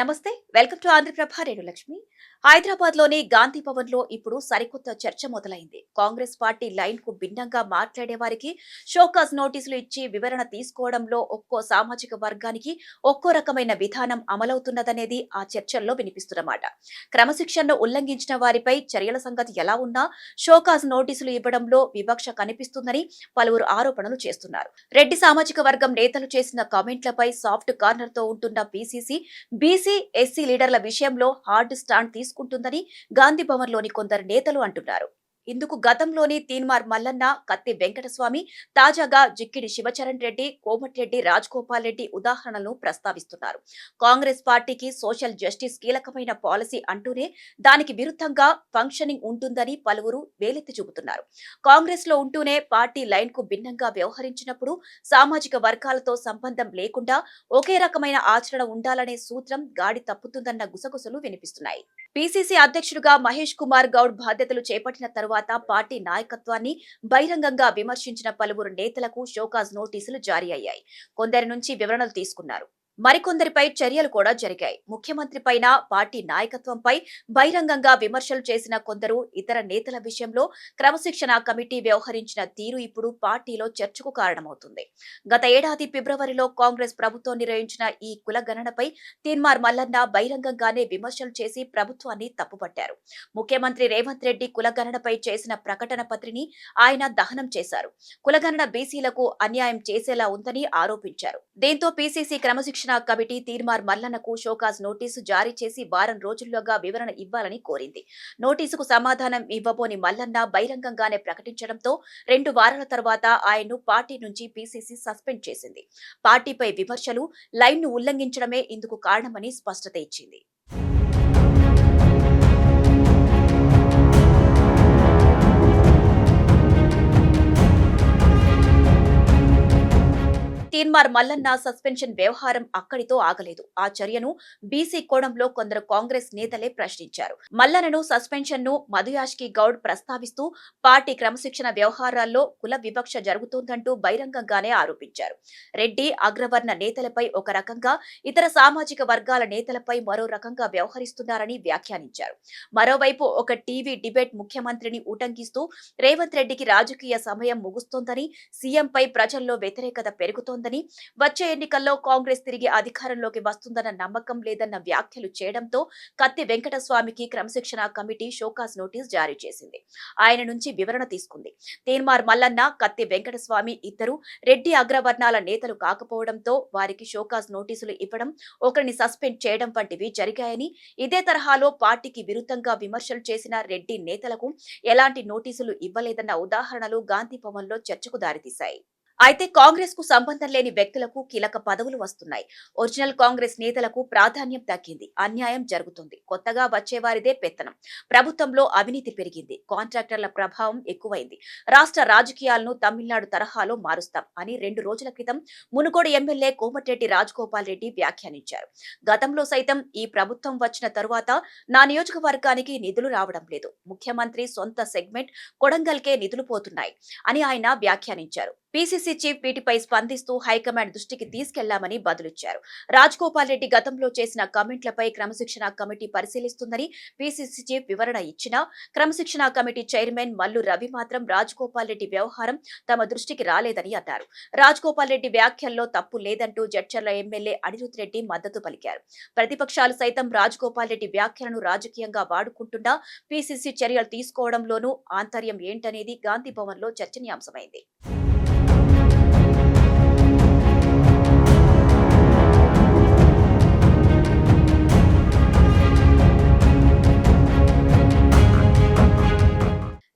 నమస్తే, welcome to Andhraprabha. Renu Lakshmi. Hyderabad లోని గాంధీ భవన్ లో ఇప్పుడు సరికొత్త చర్చ మొదలైంది. కాంగ్రెస్ పార్టీ లైన్ కు భిన్నంగా మాట్లాడే వారికి షోకాజ్ నోటీసులు ఇచ్చి వివరణ తీసుకోవడంలో ఒక్కో సామాజిక వర్గానికి ఒక్కో రకమైన విధానం అమలవుతున్నదనేది ఆ చర్చల్లో వినిపిస్తున్నమాట. క్రమశిక్షణను ఉల్లంఘించిన వారిపై చర్యల సంగతి ఎలా ఉన్నా షోకాజ్ నోటీసులు ఇవ్వడంలో వివక్ష కనిపిస్తుందని పలువురు ఆరోపణలు చేస్తున్నారు. రెడ్డి సామాజిక వర్గం నేతలు చేసిన కామెంట్లపై సాఫ్ట్ కార్నర్ తో ఉంటున్న పీసీసీ బీసీ, ఎస్సీ లీడర్ల విషయంలో హార్డ్ స్టాండ్ తీసుకుంటుందని గాంధీ భవన్ లోని కొందరు నేతలు అంటున్నారు. ఇందుకు గతంలోని తీన్మార్ మల్లన్న, కత్తి వెంకటస్వామి, తాజాగా జిక్కిడి శివచరణ్ రెడ్డి, కోమటిరెడ్డి రాజగోపాల్ రెడ్డి ఉదాహరణలను ప్రస్తావిస్తున్నారు. కాంగ్రెస్ పార్టీకి సోషల్ జస్టిస్ కీలకమైన పాలసీ అంటూనే దానికి విరుద్ధంగా ఫంక్షనింగ్ ఉంటుందని పలువురు వేలెత్తి చూపుతున్నారు. కాంగ్రెస్ లో ఉంటూనే పార్టీ లైన్ కు భిన్నంగా వ్యవహరించినప్పుడు సామాజిక వర్గాలతో సంబంధం లేకుండా ఒకే రకమైన ఆచరణ ఉండాలనే సూత్రం గాడి తప్పుతుందన్న గుసగుసలు వినిపిస్తున్నాయి. పీసీసీ అధ్యక్షుడిగా మహేష్ కుమార్ గౌడ్ బాధ్యతలు చేపట్టిన తరువాత పార్టీ నాయకత్వాన్ని బహిరంగంగా విమర్శించిన పలువురు నేతలకు షోకాజ్ నోటీసులు జారీ అయ్యాయి. కొందరి నుంచి వివరణలు తీసుకున్నారు. మరికొందరిపై చర్యలు కూడా జరిగాయి. ముఖ్యమంత్రి పైన, పార్టీ నాయకత్వంపై బహిరంగంగా విమర్శలు చేసిన కొందరు ఇతర నేతల విషయంలో క్రమశిక్షణ కమిటీ వ్యవహరించిన తీరు ఇప్పుడు పార్టీలో చర్చకు కారణమవుతుంది. గత ఏడాది ఫిబ్రవరిలో కాంగ్రెస్ ప్రభుత్వం నిర్వహించిన ఈ కుల గణనపై తీన్మార్ మల్లన్న బహిరంగంగానే విమర్శలు చేసి ప్రభుత్వాన్ని తప్పుపట్టారు. ముఖ్యమంత్రి రేవంత్ రెడ్డి కులగణనపై చేసిన ప్రకటన పత్రిని ఆయన దహనం చేశారు. కులగణన బీసీలకు అన్యాయం చేసేలా ఉందని ఆరోపించారు. దీంతో పీసీసీ క్రమశిక్షణ కమిటీ తీన్మార్ మల్లన్నకు షోకాజ్ నోటీసు జారీ చేసి వారం రోజుల్లోగా వివరణ ఇవ్వాలని కోరింది. నోటీసుకు సమాధానం ఇవ్వబోని మల్లన్న బహిరంగంగానే ప్రకటించడంతో 2 వారాల తర్వాత ఆయన్ను పార్టీ నుంచి పీసీసీ సస్పెండ్ చేసింది. పార్టీపై విమర్శలు, లైన్ను ఉల్లంఘించడమే ఇందుకు కారణమని స్పష్టత ఇచ్చింది. తీన్మార్ మల్లన్న సస్పెన్షన్ వ్యవహారం అక్కడితో ఆగలేదు. ఆ చర్యను బీసీ కోణంలో కొందరు కాంగ్రెస్ నేతలే ప్రశ్నించారు. మల్లన్నను సస్పెన్షన్ ను మధుయాష్కి గౌడ్ ప్రస్తావిస్తూ పార్టీ క్రమశిక్షణ వ్యవహారాల్లో కుల వివక్ష జరుగుతోందంటూ బహిరంగంగానే ఆరోపించారు. రెడ్డి, అగ్రవర్ణ నేతలపై ఒక రకంగా, ఇతర సామాజిక వర్గాల నేతలపై మరో రకంగా వ్యవహరిస్తున్నారని వ్యాఖ్యానించారు. మరోవైపు ఒక టీవీ డిబేట్ ముఖ్యమంత్రిని ఉటంకిస్తూ రేవంత్ రెడ్డికి రాజకీయ సమయం ముగుస్తోందని, సీఎంపై ప్రజల్లో వ్యతిరేకత పెరుగుతోందని, వచ్చే ఎన్నికల్లో కాంగ్రెస్ తిరిగి అధికారంలోకి వస్తుందన్న నమ్మకం లేదన్న వ్యాఖ్యలు చేయడంతో కత్తి వెంకటస్వామికి క్రమశిక్షణ కమిటీ షోకాజ్ నోటీస్ జారీ చేసింది. ఆయన నుంచి వివరణ తీసుకుంది. తీన్మార్ మల్లన్న, కత్తి వెంకటస్వామి ఇద్దరు రెడ్డి అగ్రవర్ణాల నేతలు కాకపోవడంతో వారికి షోకాజ్ నోటీసులు ఇవ్వడం, ఒకరిని సస్పెండ్ చేయడం వంటివి జరిగాయని, ఇదే తరహాలో పార్టీకి విరుద్ధంగా విమర్శలు చేసిన రెడ్డి నేతలకు ఎలాంటి నోటీసులు ఇవ్వలేదన్న ఉదాహరణలు గాంధీ భవన్ లో చర్చకు దారితీశాయి. అయితే కాంగ్రెస్ కు సంబంధం లేని వ్యక్తులకు కీలక పదవులు వస్తున్నాయి. ఒరిజినల్ కాంగ్రెస్ నేతలకు ప్రాధాన్యం తగ్గింది. అన్యాయం జరుగుతుంది. కొత్తగా వచ్చేవారిదే పెత్తనం. ప్రభుత్వంలో అవినీతి పెరిగింది. కాంట్రాక్టర్ల ప్రభావం ఎక్కువైంది. రాష్ట్ర రాజకీయాలను తమిళనాడు తరహాలో మారుస్తాం అని 2 రోజుల క్రితం మునుగోడు ఎమ్మెల్యే కోమటిరెడ్డి రాజగోపాల్ రెడ్డి వ్యాఖ్యానించారు. గతంలో సైతం ఈ ప్రభుత్వం వచ్చిన తరువాత నా నియోజకవర్గానికి నిధులు రావడం లేదు. ముఖ్యమంత్రి సొంత సెగ్మెంట్ కొడంగల్కే నిధులు పోతున్నాయి అని ఆయన వ్యాఖ్యానించారు. పీసీసీ చీఫ్ వీటిపై స్పందిస్తూ హైకమాండ్ దృష్టికి తీసుకెళ్లామని బదులిచ్చారు. రాజగోపాల్ రెడ్డి గతంలో చేసిన కామెంట్లపై క్రమశిక్షణ కమిటీ పరిశీలిస్తుందని పీసీసీ చీఫ్ వివరణ ఇచ్చినా క్రమశిక్షణ కమిటీ చైర్మన్ మల్లు రవి మాత్రం రాజగోపాల్ రెడ్డి వ్యవహారం తమ దృష్టికి రాలేదని అన్నారు. రాజగోపాల్ రెడ్డి వ్యాఖ్యల్లో తప్పు లేదంటూ జడ్చర్ల ఎమ్మెల్యే అనిరుద్ రెడ్డి మద్దతు పలికారు. ప్రతిపక్షాలు సైతం రాజగోపాల్ రెడ్డి వ్యాఖ్యలను రాజకీయంగా వాడుకుంటున్నా పీసీసీ చర్యలు తీసుకోవడంలోనూ ఆంతర్యం ఏంటనేది గాంధీ భవన్ లో చర్చనీయాంశమైంది.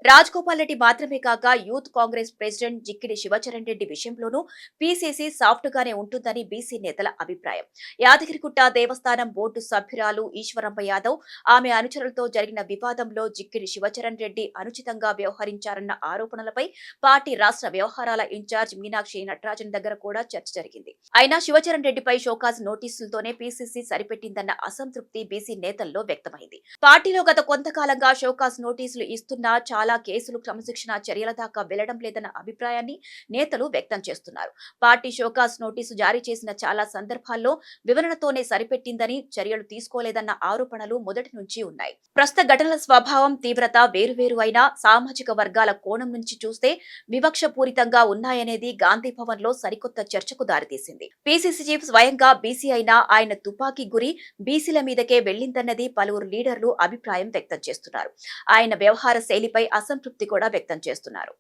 రాజగోపాల్ రెడ్డి మాత్రమే కాక యూత్ కాంగ్రెస్ ప్రెసిడెంట్ జిక్కిడి శివచరణ్ రెడ్డి విషయంలోనూ పీసీసీ సాఫ్ట్ గానే ఉంటుందని బీసీ నేతల అభిప్రాయం. యాదగిరిగుట్ట దేవస్థానం బోర్డు సభ్యురాలు ఈశ్వరమ్మ యాదవ్, ఆమె అనుచరులతో జరిగిన వివాదంలో జిక్కిడి శివచరణ్ రెడ్డి అనుచితంగా వ్యవహరించారన్న ఆరోపణలపై పార్టీ రాష్ట్ర వ్యవహారాల ఇన్ఛార్జ్ మీనాక్షి నటరాజన్ దగ్గర కూడా చర్చ జరిగింది. అయినా శివచరణ్ రెడ్డిపై షోకాజ్ నోటీసులతోనే పీసీసీ సరిపెట్టిందన్న అసంతృప్తి బీసీ నేతల్లో వ్యక్తమైంది. పార్టీలో గత కొంతకాలంగా షోకాజ్ నోటీసులు ఇస్తున్నా చాలా కేసులు క్రమశిక్షణ చర్యల దాకా వెళ్లడం లేదన్న అభిప్రాయాన్ని నేతలు వ్యక్తం చేస్తున్నారు. పార్టీ షోకాజ్ నోటీసు జారీ చేసిన చాలా సందర్భాల్లో వివరణతోనే సరిపెట్టిందని, చర్యలు తీసుకోలేదన్న ఆరోపణలు మొదటి నుంచి ఉన్నాయి. ప్రస్తుత ఘటనల స్వభావం, తీవ్రత వేరువేరు అయినా సామాజిక వర్గాల కోణం నుంచి చూస్తే వివక్షపూరితంగా ఉన్నాయనేది గాంధీ భవన్ లో సరికొత్త చర్చకు దారితీసింది. పీసీసీ చీఫ్ స్వయంగా బీసీ అయినా ఆయన తుపాకీ గురి బీసీల మీదకే వెళ్లిందన్నది పలువురు లీడర్లు అభిప్రాయం వ్యక్తం చేస్తున్నారు. ఆయన వ్యవహార శైలిపై అసంతృప్తి కూడా వ్యక్తం చేస్తున్నారు.